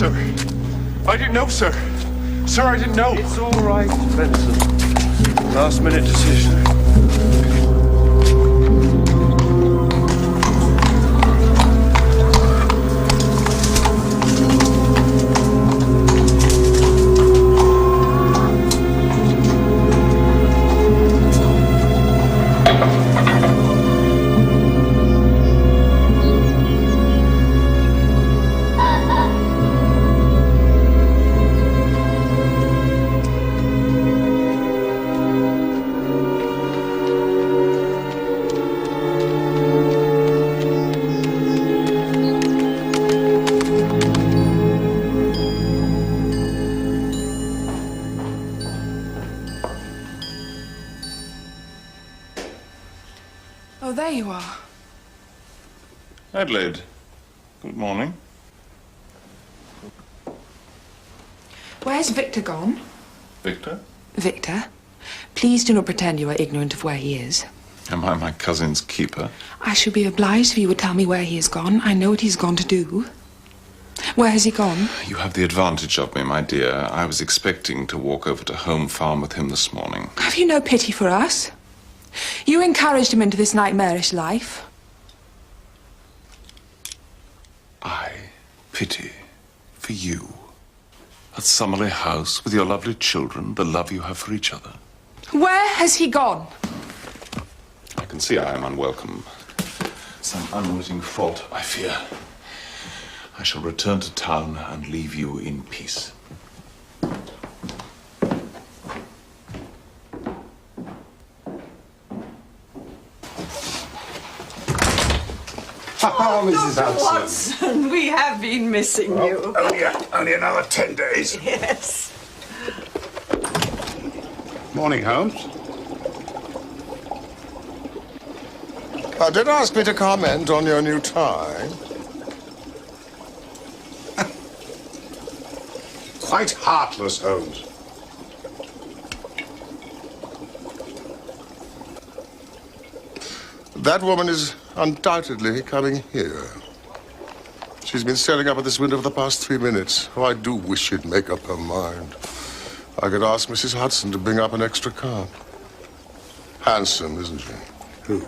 sir. I didn't know, sir. Sir, I didn't know. It's all right, Benson. Last-minute decision. Oh, there you are. Adelaide, good morning. Where's Victor gone? Victor? Victor, please do not pretend you are ignorant of where he is. Am I my cousin's keeper? I should be obliged if you would tell me where he has gone. I know what he's gone to do. Where has he gone? You have the advantage of me, my dear. I was expecting to walk over to Home Farm with him this morning. Have you no pity for us? You encouraged him into this nightmarish life. I pity for you. At Summerley House with your lovely children, the love you have for each other. Where has he gone? I can see I am unwelcome. Some unwitting fault, I fear. I shall return to town and leave you in peace. Oh, Mrs. Hudson. Watson, we have been missing you. Only another 10 days. Yes. Morning, Holmes. Did ask me to comment on your new tie. Quite heartless, Holmes. That woman is undoubtedly coming here. She's been staring up at this window for the past 3 minutes. Oh, I do wish she'd make up her mind. I could ask Mrs. Hudson to bring up an extra car. Handsome, isn't she? Who?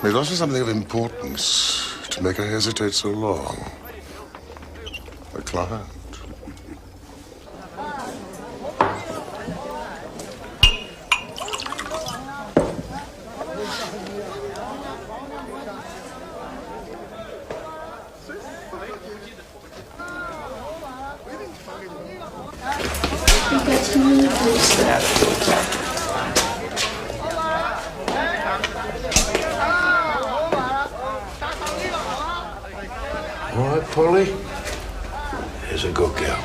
It must be something of importance to make her hesitate so long. A client. All right, Polly. There's a good girl.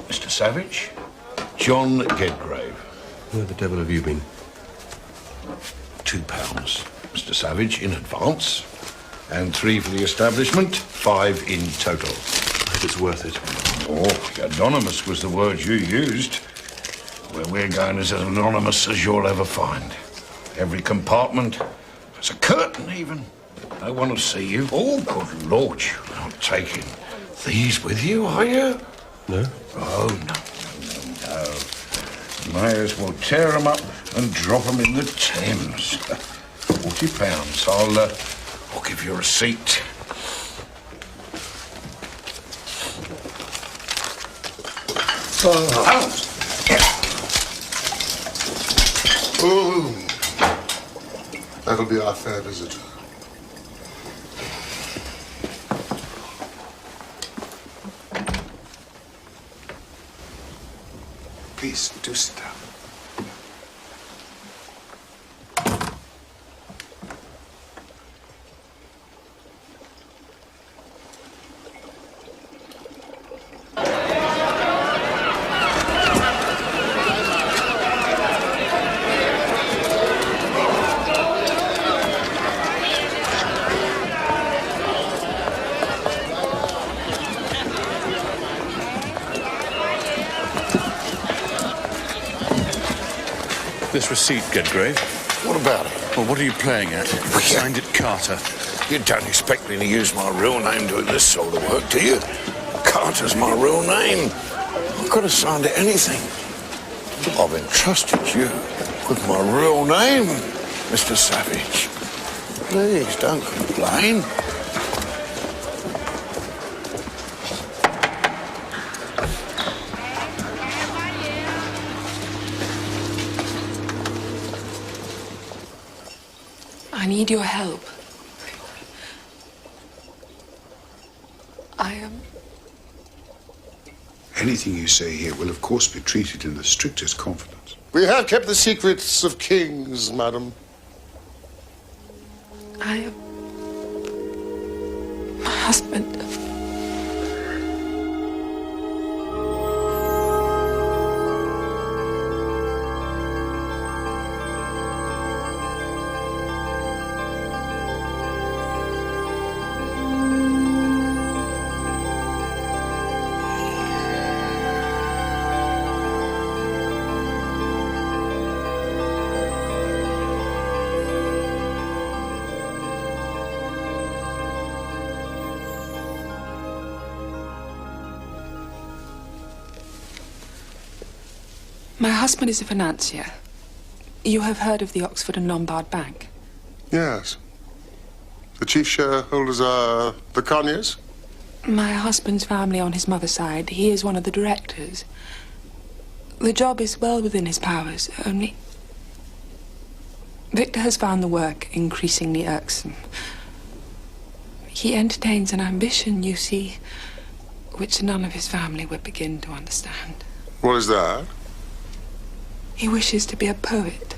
Mr. Savage, John Gedgrave. Where the devil have you been? £2, Mr. Savage, in advance. And 3 for the establishment, 5 in total. If it's worth it. Oh, anonymous was the word you used. Where we're going is as anonymous as you'll ever find. Every compartment has a curtain, even. No one will see you. Oh, good Lord, you're not taking these with you, are you? No? Oh, no. May as well tear them up and drop them in the Thames. £40. I'll give you a receipt. Holmes! Oh, that'll be our fair visitor. Please, do sit down. This receipt, Gedgrave. What about it? Well, what are you playing at? Signed it Carter. You don't expect me to use my real name doing this sort of work, do you? Carter's my real name. I could have signed it anything. I've entrusted you with my real name, Mr. Savage. Please, don't complain. I need your help. Anything you say here will, of course, be treated in the strictest confidence. We have kept the secrets of kings, madam. I am... My husband... My husband is a financier. You have heard of the Oxford and Lombard Bank? Yes. The chief shareholders are the Conyers? My husband's family on his mother's side, he is one of the directors. The job is well within his powers, only... Victor has found the work increasingly irksome. He entertains an ambition, you see, which none of his family would begin to understand. What is that? He wishes to be a poet.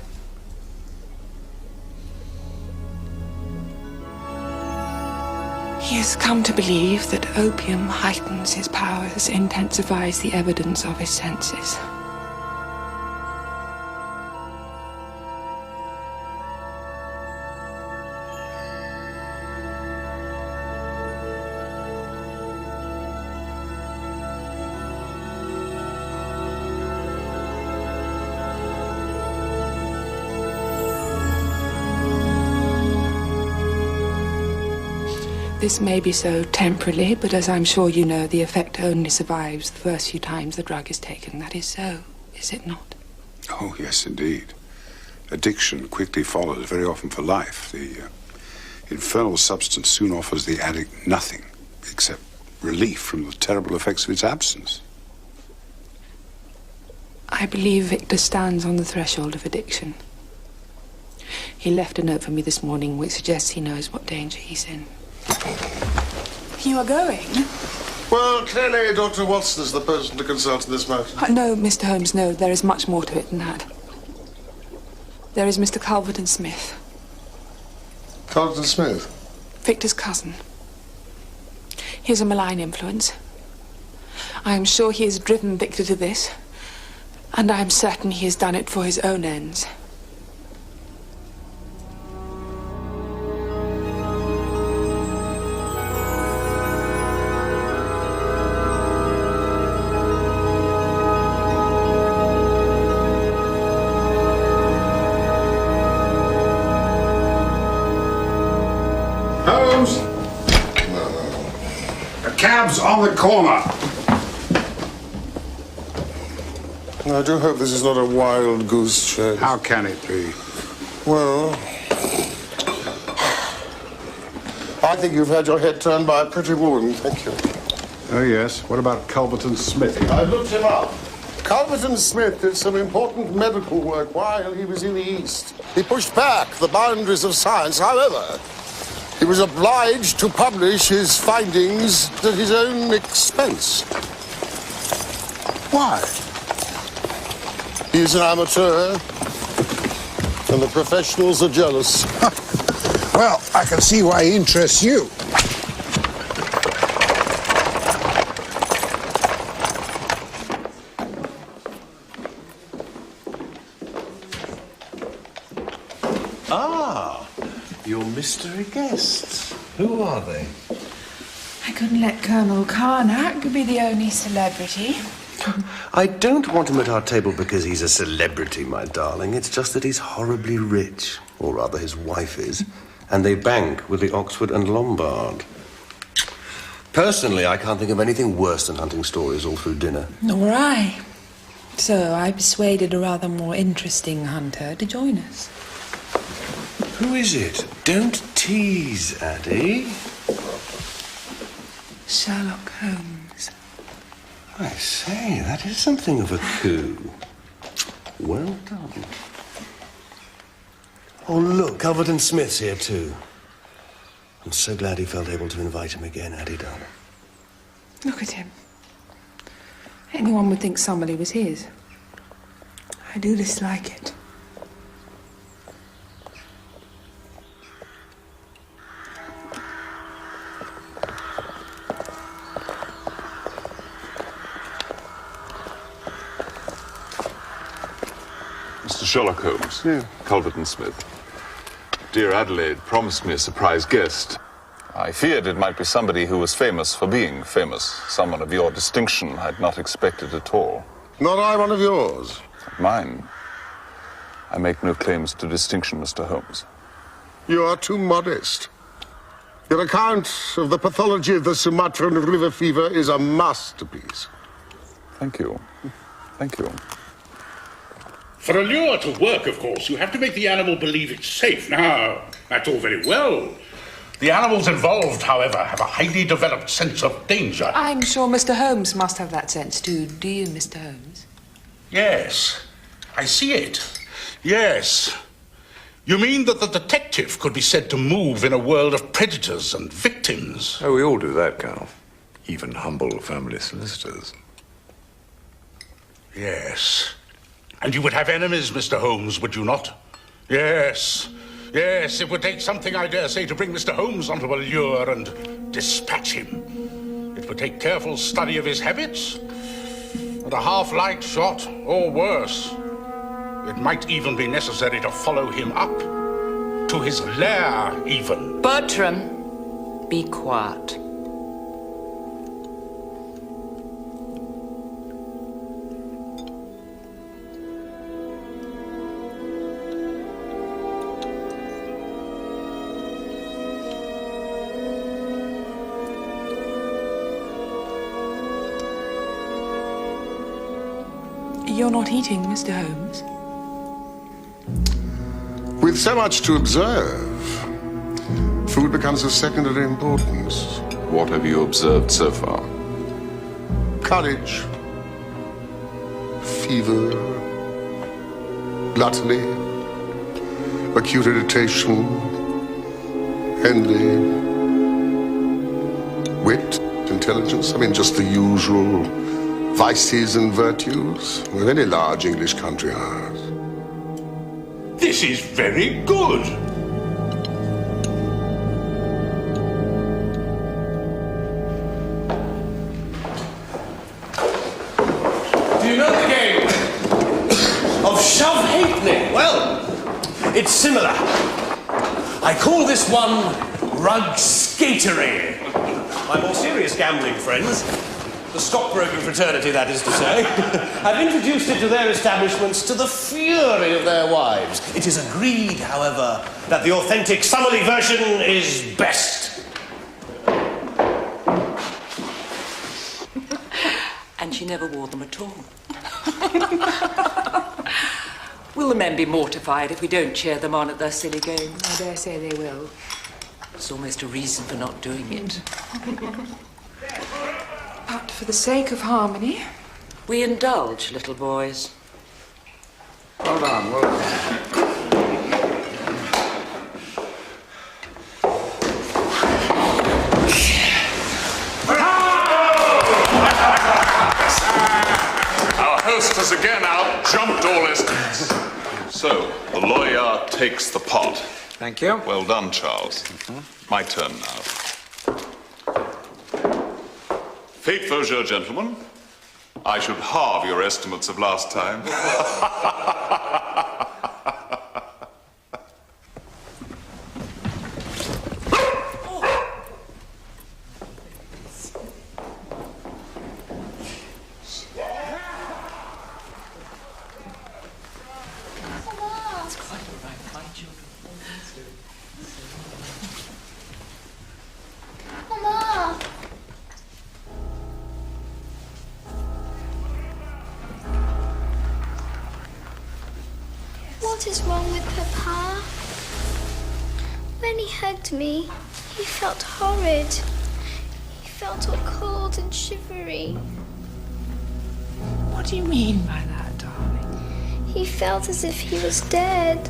He has come to believe that opium heightens his powers, intensifies the evidence of his senses. This may be so temporarily, but as I'm sure you know, the effect only survives the first few times the drug is taken. That is so, is it not? Oh, yes, indeed. Addiction quickly follows, very often for life. The infernal substance soon offers the addict nothing except relief from the terrible effects of its absence. I believe Victor stands on the threshold of addiction. He left a note for me this morning which suggests he knows what danger he's in. You are going? Well, clearly Dr. Watson is the person to consult in this matter. No, Mr. Holmes, no. There is much more to it than that. There is Mr. Culverton Smith. Culverton Smith? Victor's cousin. He is a malign influence. I am sure he has driven Victor to this, and I am certain he has done it for his own ends. Holmes! The cab's on the corner. I do hope this is not a wild goose chase. How can it be? Well, I think you've had your head turned by a pretty woman. Thank you. Oh, yes. What about Culverton Smith? I looked him up. Culverton Smith did some important medical work while he was in the East. He pushed back the boundaries of science. However, he was obliged to publish his findings at his own expense. Why? He's an amateur, and the professionals are jealous. Well, I can see why he interests you. Ah, your mystery guests. Who are they? I couldn't let Colonel Carnac be the only celebrity. I don't want him at our table because he's a celebrity, my darling. It's just that he's horribly rich, or rather his wife is, and they bank with the Oxford and Lombard. Personally, I can't think of anything worse than hunting stories all through dinner. Nor I. So I persuaded a rather more interesting hunter to join us. Who is it? Don't tease, Addie. Sherlock Holmes. I say, that is something of a coup. Well done. Oh, look, Calvert and Smith's here, too. I'm so glad he felt able to invite him again, Addie, darling. Look at him. Anyone would think somebody was his. I do dislike it. Mr. Sherlock Holmes. Yeah. Calvert and Smith. Dear Adelaide promised me a surprise guest. I feared it might be somebody who was famous for being famous. Someone of your distinction I'd not expected at all. Not I one of yours. Mine. I make no claims to distinction, Mr. Holmes. You are too modest. Your account of the pathology of the Sumatran river fever is a masterpiece. Thank you. Thank you. For a lure to work, of course, you have to make the animal believe it's safe. Now, that's all very well. The animals involved, however, have a highly developed sense of danger. I'm sure Mr. Holmes must have that sense too. Do you, Mr. Holmes? Yes, I see it. Yes. You mean that the detective could be said to move in a world of predators and victims? Oh, we all do that, Colonel. Even humble family solicitors. Yes. And you would have enemies, Mr. Holmes, would you not? Yes. Yes, it would take something, I dare say, to bring Mr. Holmes onto a lure and dispatch him. It would take careful study of his habits, and a half-light shot, or worse. It might even be necessary to follow him up, to his lair, even. Bertram, be quiet. You're not eating, Mr. Holmes? With so much to observe, food becomes of secondary importance. What have you observed so far? Courage, fever, gluttony, acute irritation, envy, wit, intelligence. I mean, just the usual vices and virtues that any large English country has. This is very good. Do you know the game of shove halfpenny? Well, it's similar. I call this one rug skatery. My more serious gambling friends, the stockbroking fraternity, that is to say, have introduced it to their establishments to the fury of their wives. It is agreed, however, that the authentic Summerley version is best. And she never wore them at all. Will the men be mortified if we don't cheer them on at their silly games? I dare say they will. It's almost a reason for not doing it. But for the sake of harmony... We indulge, little boys. Well done, well done. Our host has again out-jumped all estimates. So, the lawyer takes the pot. Thank you. Well done, Charles. My turn now. Fate Faucheur, gentlemen. I should halve your estimates of last time. What is wrong with Papa? When he hugged me, he felt horrid. He felt all cold and shivery. What do you mean by that, darling? He felt as if he was dead.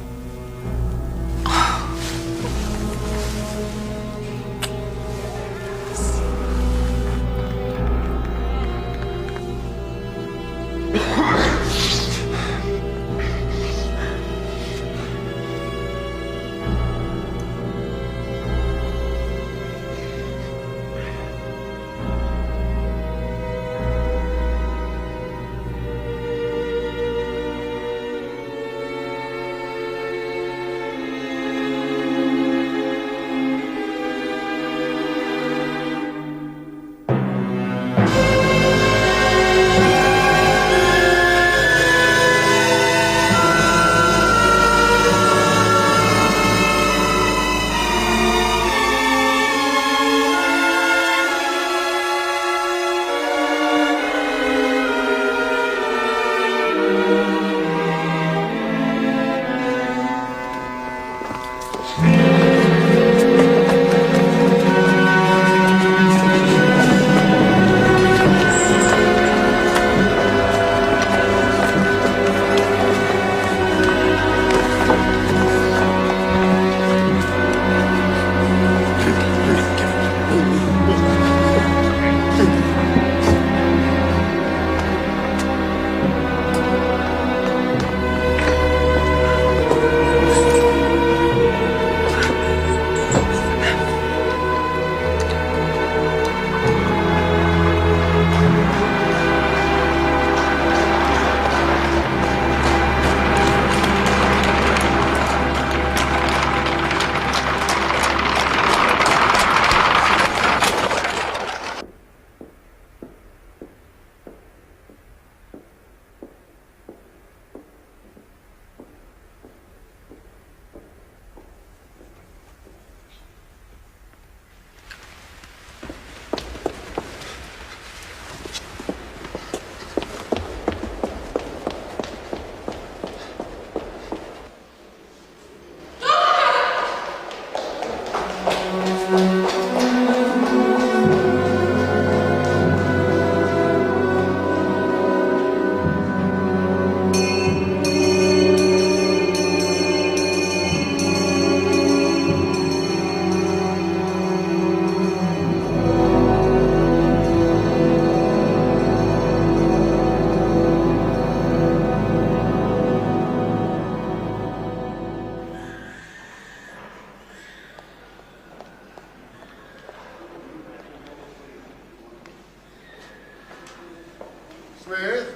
Smith?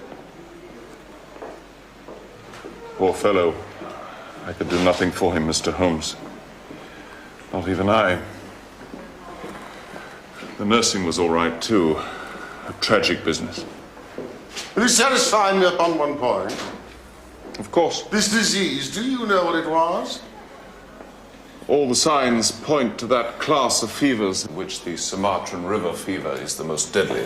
Poor fellow. I could do nothing for him, Mr. Holmes. Not even I. The nursing was all right, too. A tragic business. Will you satisfy me upon one point? Of course. This disease, do you know what it was? All the signs point to that class of fevers in which the Sumatran River fever is the most deadly.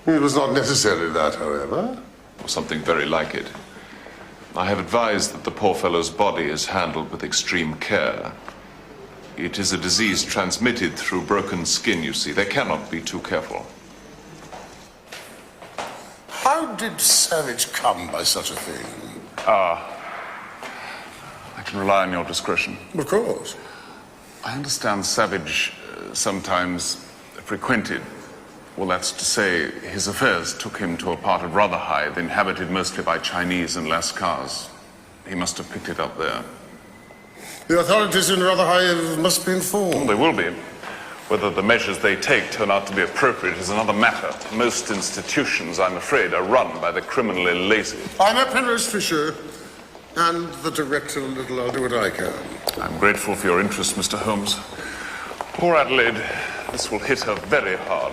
It was not necessarily that, however. Or something very like it. I have advised that the poor fellow's body is handled with extreme care. It is a disease transmitted through broken skin, you see. They cannot be too careful. How did Savage come by such a thing? I can rely on your discretion. Of course. I understand Savage sometimes frequented, well, that's to say, his affairs took him to a part of Rotherhithe inhabited mostly by Chinese and Lascars. He must have picked it up there. The authorities in Rotherhithe must be informed. They will be. Whether the measures they take turn out to be appropriate is another matter. Most institutions, I'm afraid, are run by the criminally lazy. I'm a Penrose Fisher, and the director, little, I'll do what I can. I'm grateful for your interest, Mr. Holmes. Poor Adelaide, this will hit her very hard.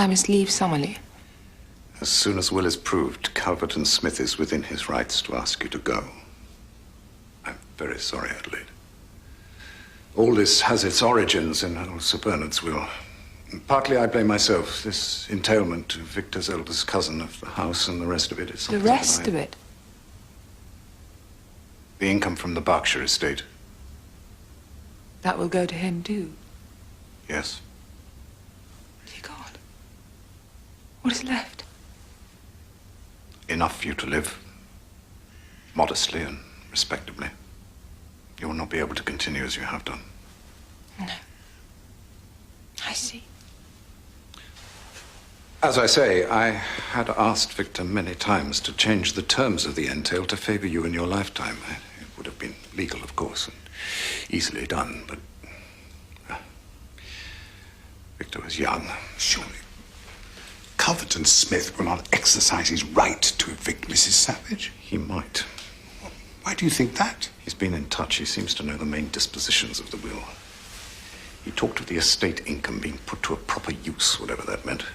I must leave Summerlee. As soon as will is proved, Calvert and Smith is within his rights to ask you to go. I'm very sorry, Adelaide. All this has its origins in old Sir Bernard's will. Partly I blame myself. This entailment to Victor's eldest cousin of the house and the rest of it is The something rest of it? The income from the Berkshire estate. That will go to him, too. Yes. Dear God. What is left? Enough for you to live. Modestly and respectably. You will not be able to continue as you have done. No. I see. As I say, I had asked Victor many times to change the terms of the entail to favor you in your lifetime. It would have been legal, of course, and easily done, but Victor was young. Surely Calvert and Smith will not exercise his right to evict Mrs. Savage. He might. Why do you think that? He's been in touch. He seems to know the main dispositions of the will. He talked of the estate income being put to a proper use, whatever that meant.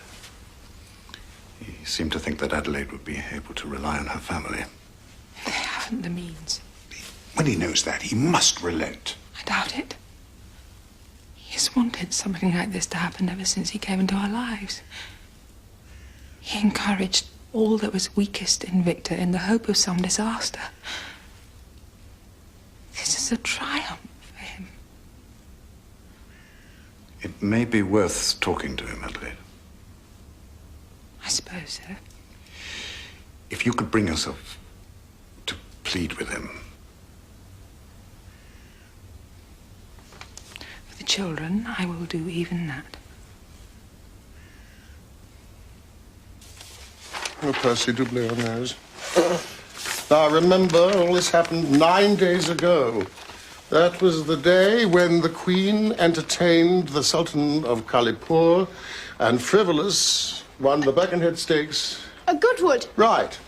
He seemed to think that Adelaide would be able to rely on her family. They haven't the means. When he knows that, he must relent. I doubt it. He has wanted something like this to happen ever since he came into our lives. He encouraged all that was weakest in Victor in the hope of some disaster. This is a triumph for him. It may be worth talking to him, Adelaide. I suppose so. If you could bring yourself to plead with him. For the children, I will do even that. Oh, Percy, do blow your nose. Now, remember, all this happened 9 days ago. That was the day when the Queen entertained the Sultan of Kalipur, and Frivolous won the Beckenhead Stakes. A Goodwood. Right.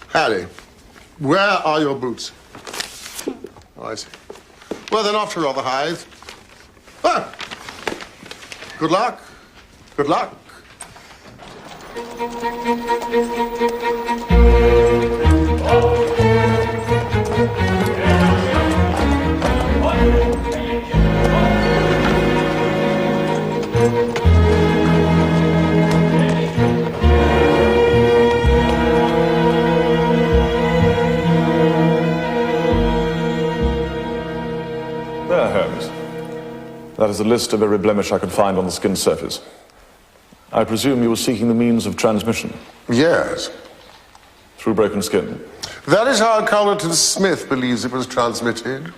Harry, where are your boots? Oh, I see. Well, then, off to Rotherhithe. Ah! Good luck. Good luck. There, Holmes. That is a list of every blemish I could find on the skin's surface. I presume you were seeking the means of transmission? Yes. Through broken skin? That is how Calvert and Smith believes it was transmitted.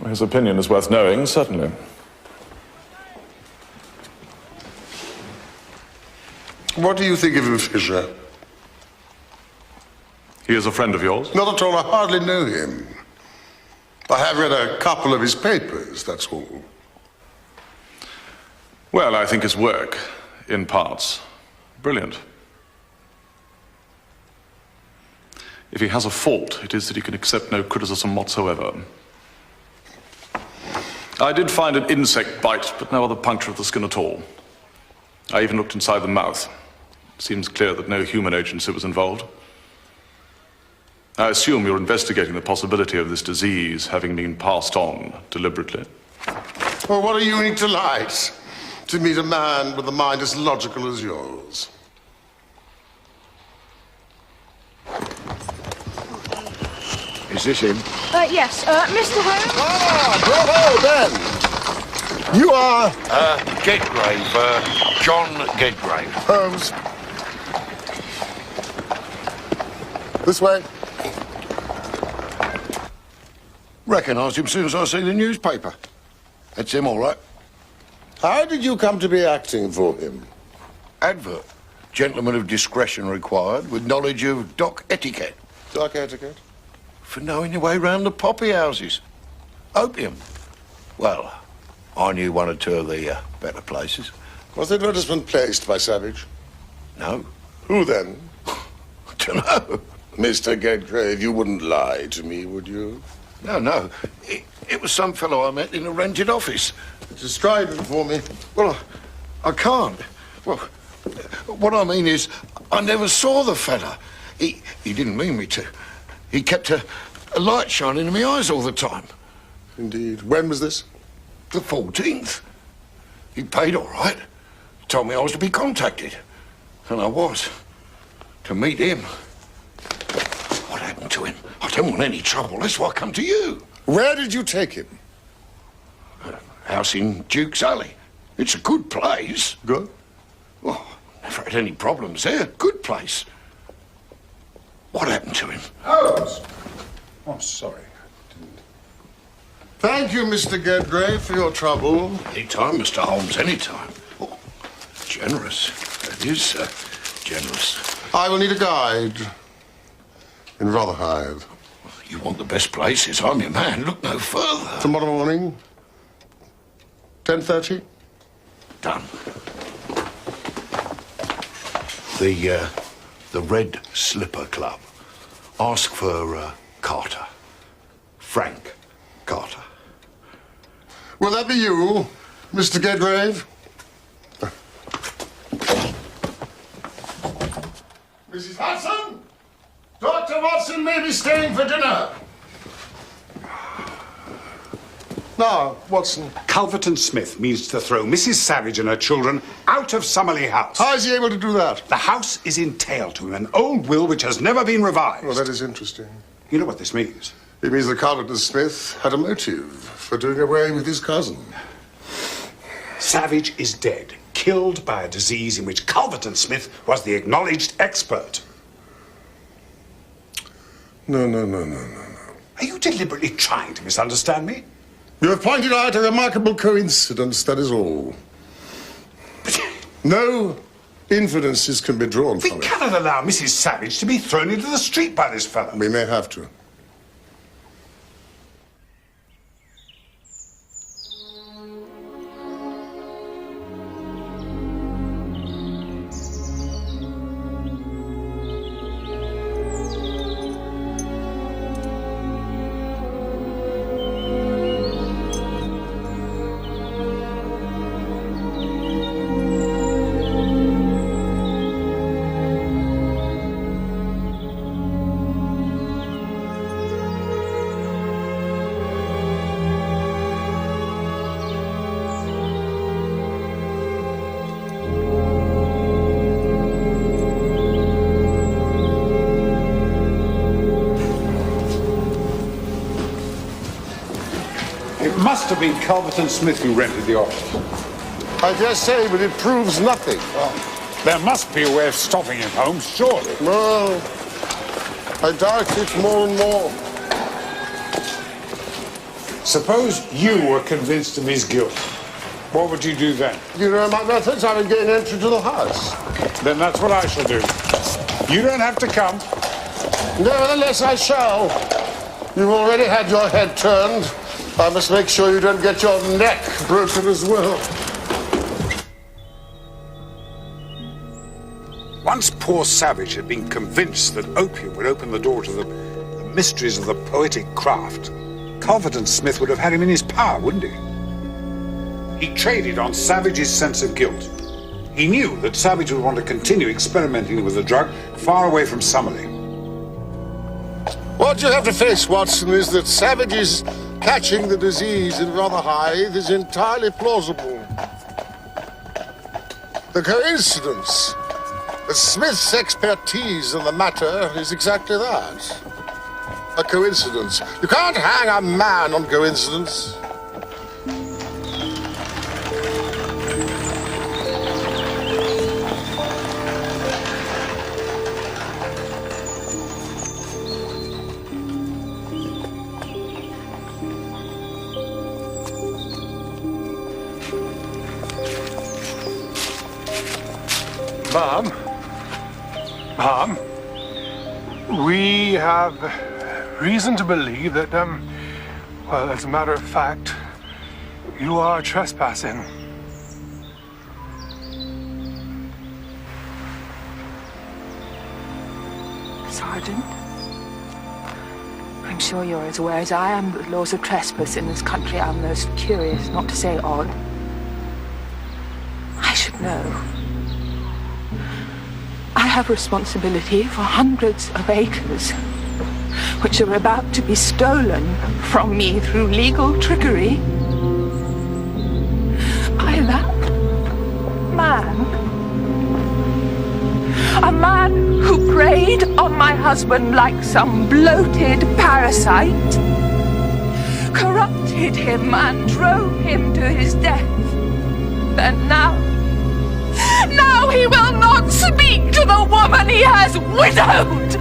His opinion is worth knowing, certainly. What do you think of him, Fisher? He is a friend of yours? Not at all. I hardly know him. I have read a couple of his papers, that's all. Well, I think his work, in parts, brilliant. If he has a fault, it is that he can accept no criticism whatsoever. I did find an insect bite, but no other puncture of the skin at all. I even looked inside the mouth. It seems clear that no human agency was involved. I assume you're investigating the possibility of this disease having been passed on deliberately. Well, what a unique delight to meet a man with a mind as logical as yours. Is this him? Yes, Mr. Holmes. Ah, bravo, Ben. You are... Gedgrave, John Gedgrave. Holmes. This way. Recognised him as soon as I see the newspaper. That's him, all right. How did you come to be acting for him? Advert. Gentleman of discretion required, with knowledge of dock etiquette. Dock etiquette? For knowing your way round the poppy houses. Opium. Well, I knew one or two of the better places. Was the advertisement placed by Savage? No. Who then? Dunno. Mr. Gedgrave, you wouldn't lie to me, would you? No. It was some fellow I met in a rented office. Describe him for me. Well, I can't. Well, what I mean is, I never saw the fella. He didn't mean me to. He kept a light shining in my eyes all the time. Indeed. When was this? The 14th. He paid all right. Told me I was to be contacted. And I was. To meet him. What happened to him? I don't want any trouble. That's why I come to you. Where did you take him? A house in Duke's Alley. It's a good place. Good? Well, never had any problems there. Good place. What happened to him? Holmes! Oh, I'm sorry. Thank you, Mr. Gedgrave, for your trouble. Anytime, Mr. Holmes, anytime. Oh, generous. That is generous. I will need a guide in Rotherhithe. You want the best places. I'm your man. Look no further. Tomorrow morning, 10:30? Done. The Red Slipper Club. Ask for Carter. Frank Carter. Will that be you, Mr. Gedgrave? Mrs. Hudson? Dr. Watson may be staying for dinner. Now, Watson. Culverton Smith means to throw Mrs. Savage and her children out of Summerley House. How is he able to do that? The house is entailed to him, an old will which has never been revised. Well, that is interesting. You know what this means? It means that Culverton Smith had a motive for doing away with his cousin. Savage is dead, killed by a disease in which Culverton Smith was the acknowledged expert. No. Are you deliberately trying to misunderstand me? You have pointed out a remarkable coincidence, that is all. No inferences can be drawn from it. We cannot allow Mrs. Savage to be thrown into the street by this fellow. We may have to. It must have been Culverton Smith who rented the office. I dare say, but it proves nothing. There must be a way of stopping him, Holmes, surely. No, I doubt it more and more. Suppose you were convinced of his guilt. What would you do then? You know my methods. I would gain entry to the house. Then that's what I shall do. You don't have to come. Nevertheless, I shall. You've already had your head turned. I must make sure you don't get your neck broken as well. Once poor Savage had been convinced that opium would open the door to the mysteries of the poetic craft, Culverton Smith would have had him in his power, wouldn't he? He traded on Savage's sense of guilt. He knew that Savage would want to continue experimenting with the drug far away from Summerley. What you have to face, Watson, is that Savage's catching the disease in Rotherhithe is entirely plausible. The coincidence that Smith's expertise in the matter is exactly that. A coincidence. You can't hang a man on coincidence. Mom, we have reason to believe that, well, as a matter of fact, you are trespassing. Sergeant, I'm sure you're as aware as I am that the laws of trespass in this country are most curious, not to say odd. I should know. I have responsibility for hundreds of acres, which are about to be stolen from me through legal trickery by that man. A man who preyed on my husband like some bloated parasite, corrupted him and drove him to his death. And now he will not speak to the woman he has widowed.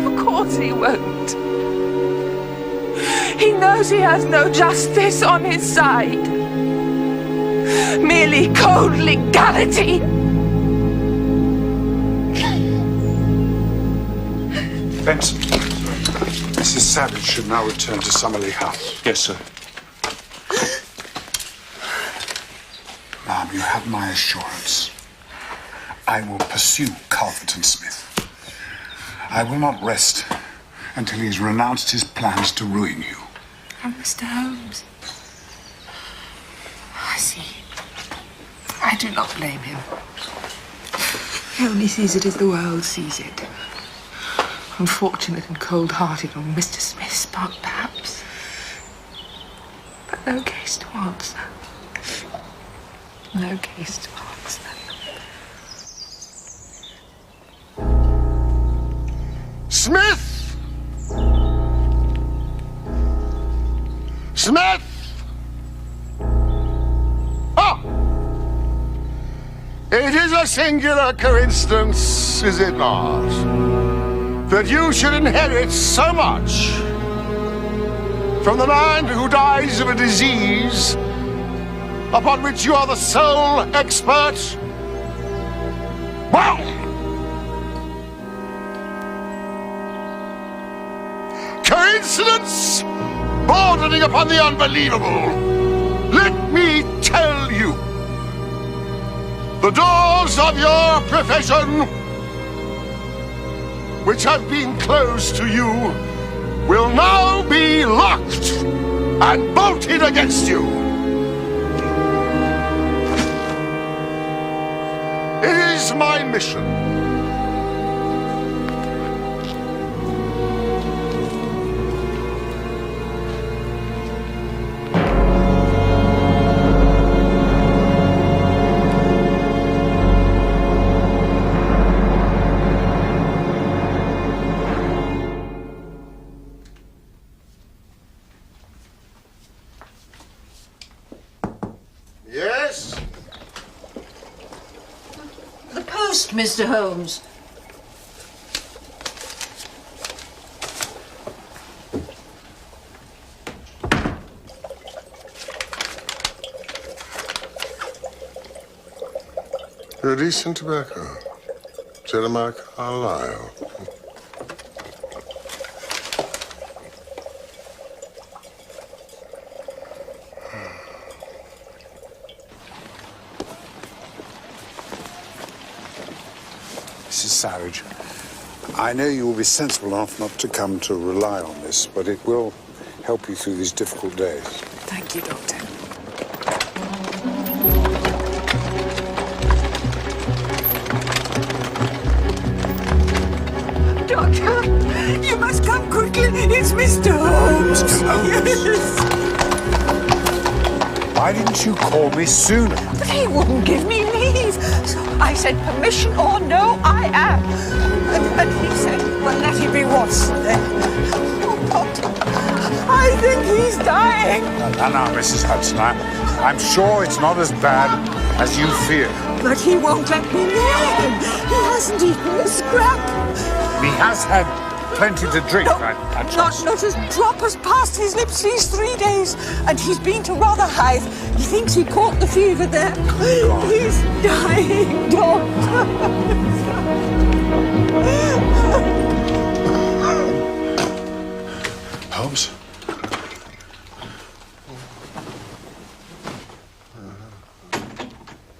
Of course he won't. He knows he has no justice on his side. Merely cold legality. Benson, Mrs. Savage should now return to Summerley House. Yes, sir. Ma'am, you have my assurance. I will pursue Calverton Smith. I will not rest until he has renounced his plans to ruin you. Oh, Mr. Holmes. I see. I do not blame him. He only sees it as the world sees it. Unfortunate and cold-hearted on Mr. Smith's part, perhaps. But no case to answer. No case to answer. Smith! Smith! Ah! It is a singular coincidence, is it not, that you should inherit so much from the man who dies of a disease upon which you are the sole expert? Well, coincidence bordering upon the unbelievable. Let me tell you, the doors of your profession, which have been closed to you, will now be locked and bolted against you. It is my mission Mr. Holmes. A decent tobacco. Jeremiah Carlyle. Mrs. Savage, I know you will be sensible enough not to come to rely on this, but it will help you through these difficult days. Thank you, Doctor. Doctor, you must come quickly. It's Mr. Holmes. Mr. Holmes? Yes. Why didn't you call me sooner? But he wouldn't give me leave. So I said, permission or no, I am. And he said, well, let it be what's then. Oh, Doctor, I think he's dying. No, Mrs. Hudson, I'm sure it's not as bad as you fear. But he won't let me near him. He hasn't eaten a scrap. He has had plenty to drink, No, I trust. not a drop has passed his lips these 3 days. And he's been to Rotherhithe. He thinks he caught the fever there. He's dying, Doctor. Holmes?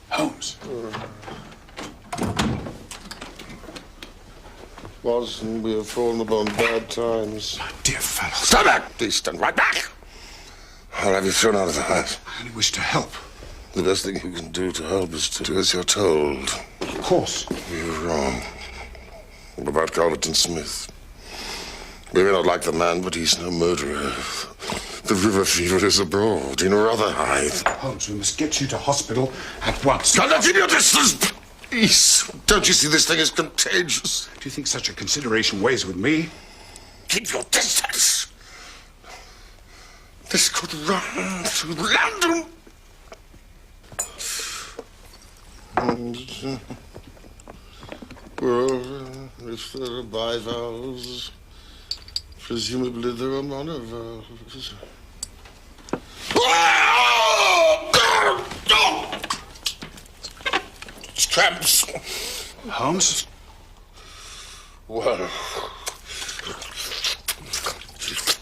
Holmes? was, and we have fallen upon bad times. My dear fellow. Stand back! Please stand right back! I'll have you thrown out of the house. I only wish to help. The best thing you can do to help is to do as you're told. Of course. You're wrong. About Calverton Smith. We may not like the man, but he's no murderer. The river fever is abroad in Rotherhithe. Holmes, we must get you to hospital at once. Now, keep your distance! Please. Don't you see this thing is contagious? Do you think such a consideration weighs with me? Keep your distance! This could run through London. And, well, if there are bivalves, presumably there are monovalves. Tramps. Holmes? Well,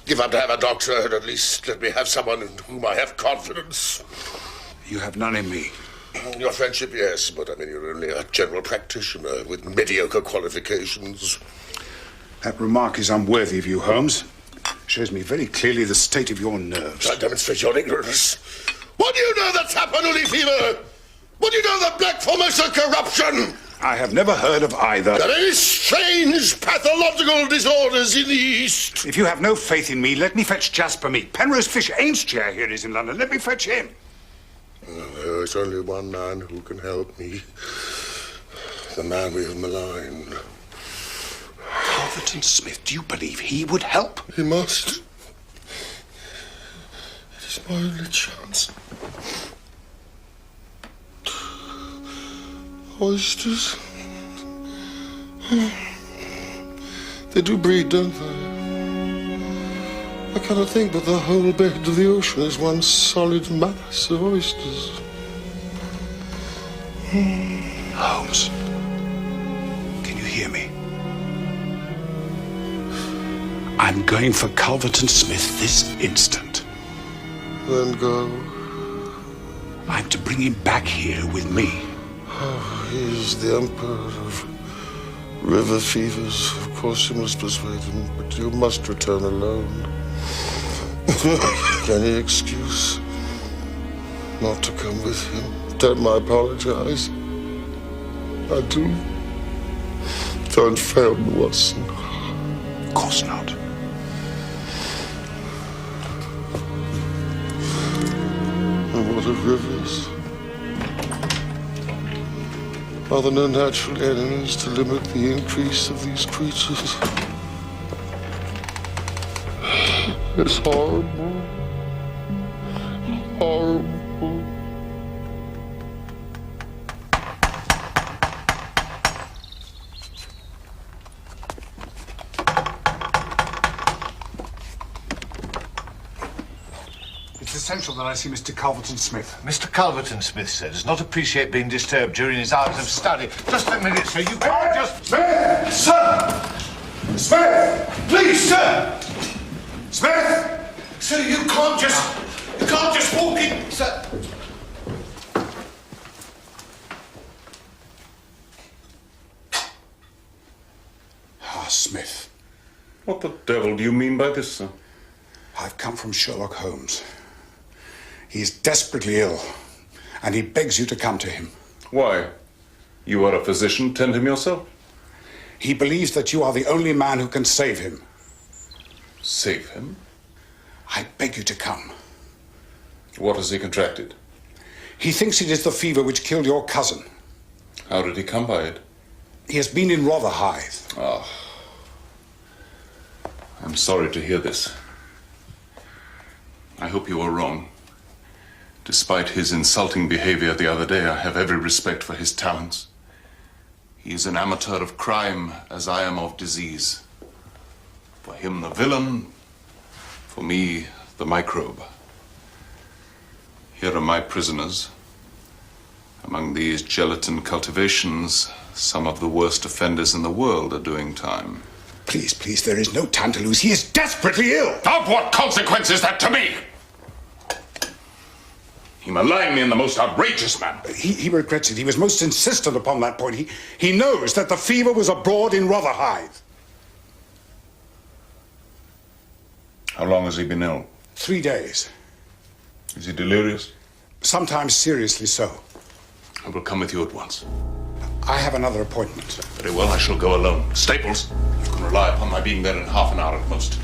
if I'm to have a doctor, at least let me have someone in whom I have confidence. You have none in me. Your friendship, yes, but I mean, you're only a general practitioner with mediocre qualifications. That remark is unworthy of you, Holmes. Shows me very clearly the state of your nerves. I demonstrate your ignorance. What do you know that's Hapanuli fever? What do you know the Black Formosa corruption? I have never heard of either. There are any strange pathological disorders in the East. If you have no faith in me, let me fetch Jasper Meek. Penrose Fisher Ain's chair here is in London. Let me fetch him. There's only one man who can help me. The man we have maligned. Calverton Smith, do you believe he would help? He must. It is my only chance. Oysters. They do breed, don't they? I cannot think but the whole bed of the ocean is one solid mass of oysters. Holmes, can you hear me? I'm going for Calverton Smith this instant. Then go. I'm to bring him back here with me. Oh, he is the emperor of river fevers. Of course you must persuade him, but you must return alone. Any excuse not to come with him? Don't I apologize? I do. Don't fail me, Watson. Of course not. And what of rivers? Are there no natural enemies to limit the increase of these creatures? It's horrible. Horrible. It's essential that I see Mr. Calverton Smith. Mr. Calverton Smith, sir, does not appreciate being disturbed during his hours of study. Just a minute, sir. You can't just... Smith! Sir! Smith! Please, sir! Smith! Sir, you can't just walk in, sir. Ah, Smith. What the devil do you mean by this, sir? I've come from Sherlock Holmes. He's desperately ill, and he begs you to come to him. Why? You are a physician. Tend him yourself. He believes that you are the only man who can save him. Save him? I beg you to come. What has he contracted? He thinks it is the fever which killed your cousin. How did he come by it? He has been in Rotherhithe. Ah. I'm sorry to hear this. I hope you are wrong. Despite his insulting behavior the other day, I have every respect for his talents. He is an amateur of crime, as I am of disease. For him, the villain. For me, the microbe. Here are my prisoners. Among these gelatin cultivations, some of the worst offenders in the world are doing time. Please, please, there is no time to lose. He is desperately ill. Of what consequence is that to me? He maligned me in the most outrageous manner. He regrets it. He was most insistent upon that point. He knows that the fever was abroad in Rotherhithe. How long has he been ill? 3 days. Is he delirious? Sometimes seriously so. I will come with you at once. I have another appointment. Very well, I shall go alone. Staples, you can rely upon my being there in half an hour at most.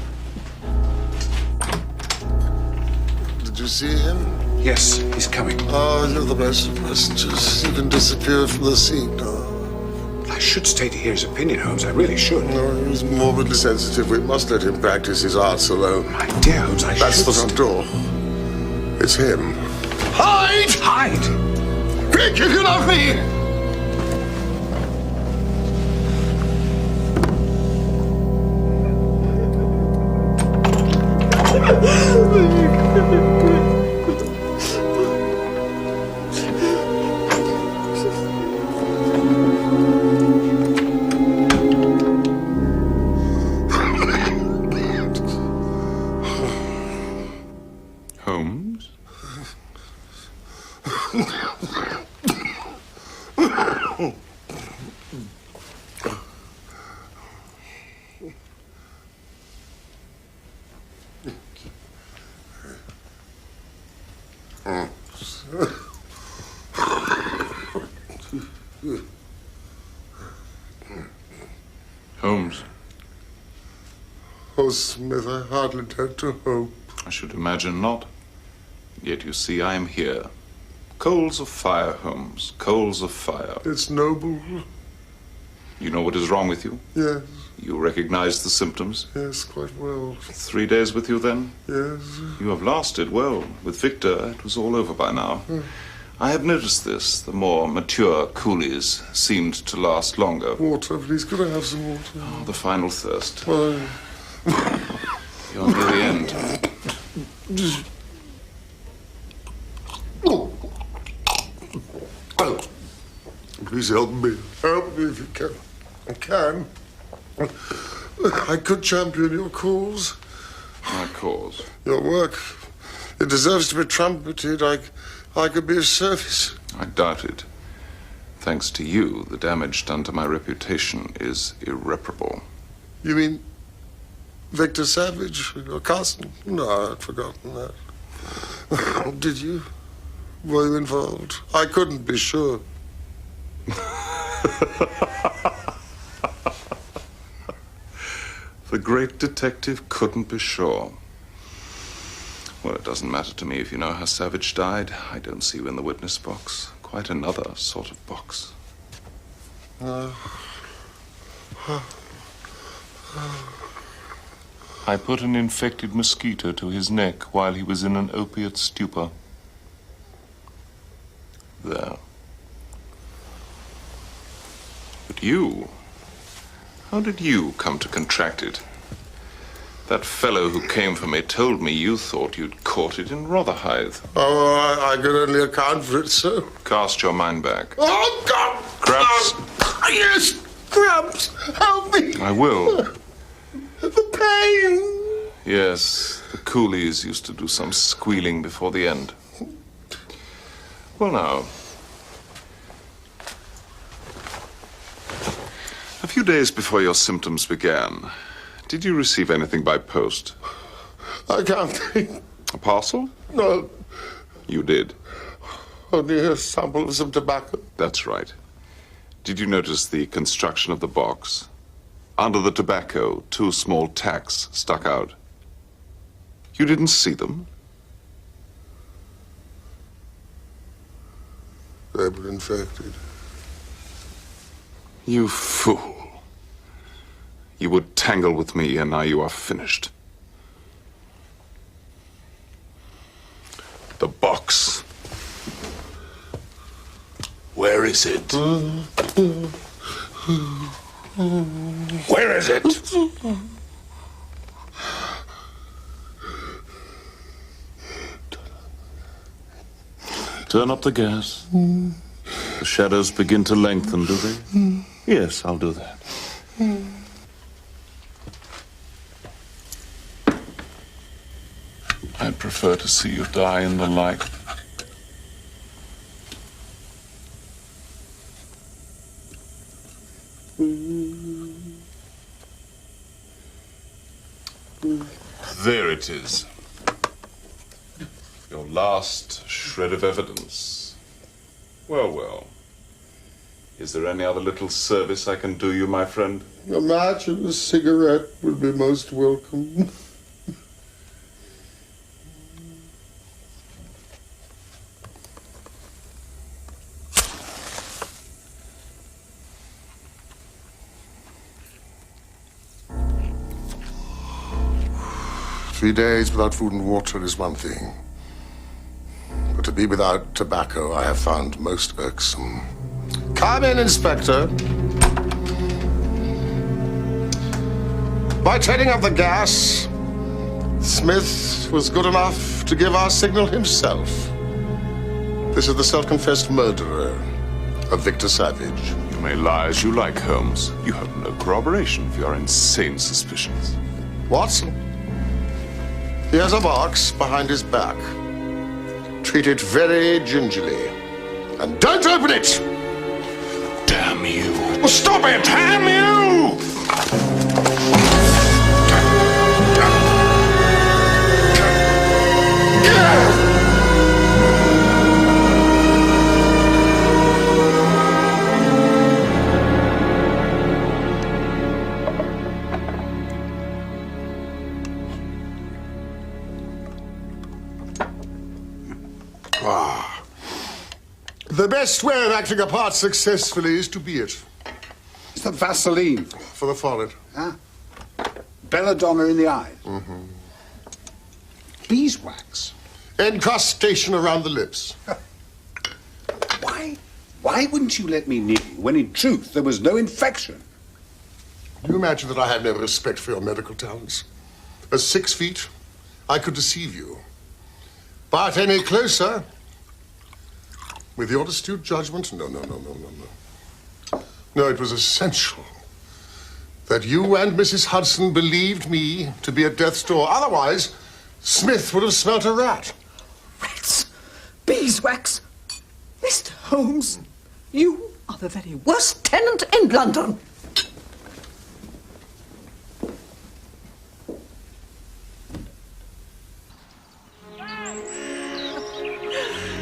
Did you see him? Yes, he's coming. Oh, you're the best of messengers. You can disappear from the scene now. I should stay to hear his opinion, Holmes. I really should. No, he's morbidly sensitive. We must let him practice his arts alone. My dear Holmes, That's the front door. It's him. Hide! Hide! Quick, if you love me! Holmes? Holmes. Oh, Smith, I hardly dared to hope. I should imagine not. Yet you see, I am here. Coals of fire, Holmes. Coals of fire. It's noble. You know what is wrong with you? Yes, You recognize the symptoms? yes, quite well. 3 days with you then? Yes. You have lasted well. With Victor, it was all over by now. I have noticed this. The more mature coolies seemed to last longer. Water, please. Could I have some water? Oh, the final thirst. Why? You're near the end. Please help me. Help me if you can. I can. I could champion your cause. My cause? Your work. It deserves to be trumpeted. I could be of service. I doubt it. Thanks to you, the damage done to my reputation is irreparable. You mean Victor Savage, your cousin? No, I'd forgotten that. Did you? Were you involved? I couldn't be sure. The great detective couldn't be sure. Well, it doesn't matter to me if you know how Savage died. I don't see you in the witness box. Quite another sort of box. I put an infected mosquito to his neck while he was in an opiate stupor. There. But you, how did you come to contract it? That fellow who came for me told me you thought you'd caught it in Rotherhithe. Oh, I could only account for it so. Cast your mind back. Oh, God! Cramps? Yes, cramps! Help me! I will. The pain! Yes, the coolies used to do some squealing before the end. Well, now. A few days before your symptoms began, did you receive anything by post? I can't think. A parcel? No, You did. only a sample of some tobacco. That's right. Did you notice the construction of the box? Under the tobacco, 2 small tacks stuck out. You didn't see them? They were infected. You fool. You would tangle with me, and now you are finished. The box. Where is it? Where is it? Turn up the gas. The shadows begin to lengthen, do they? Yes, I'll do that. I'd prefer to see you die in the light. There it is. Your last shred of evidence. Well, well. Is there any other little service I can do you, my friend? A match and a cigarette would be most welcome. Three days without food and water is one thing. But to be without tobacco, I have found most irksome. Come in, Inspector. By turning up the gas, Smith was good enough to give our signal himself. This is the self-confessed murderer of Victor Savage. You may lie as you like, Holmes. You have no corroboration for your insane suspicions. Watson, he has a box behind his back. Treat it very gingerly. And don't open it! Damn you. Well, stop it! Damn you! The best way of acting a part successfully is to be it. Is that Vaseline? For the forehead. Ah. Belladonna in the eyes. Mm-hmm. Beeswax. Encrustation around the lips. Why wouldn't you let me near you when in truth there was no infection? Do you imagine that I have no respect for your medical talents? At 6 feet, I could deceive you. But any closer, with your astute judgment, no. No, it was essential that you and Mrs. Hudson believed me to be at death's door. Otherwise, Smith would have smelt a rat. Rats! Beeswax! Mr. Holmes, you are the very worst tenant in London.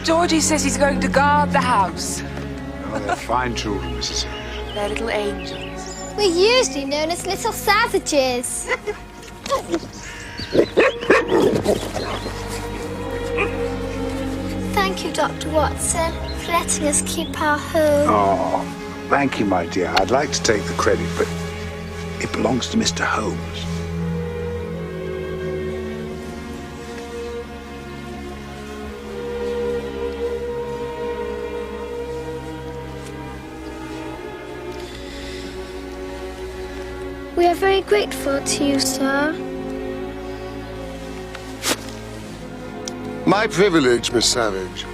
Georgie says he's going to guard the house. Oh, they're fine children, Mrs. Holmes. They're little angels. We're usually known as little savages. Thank you, Dr. Watson, for letting us keep our home. Oh, thank you, my dear. I'd like to take the credit, but it belongs to Mr. Holmes. We are very grateful to you, sir. My privilege, Miss Savage.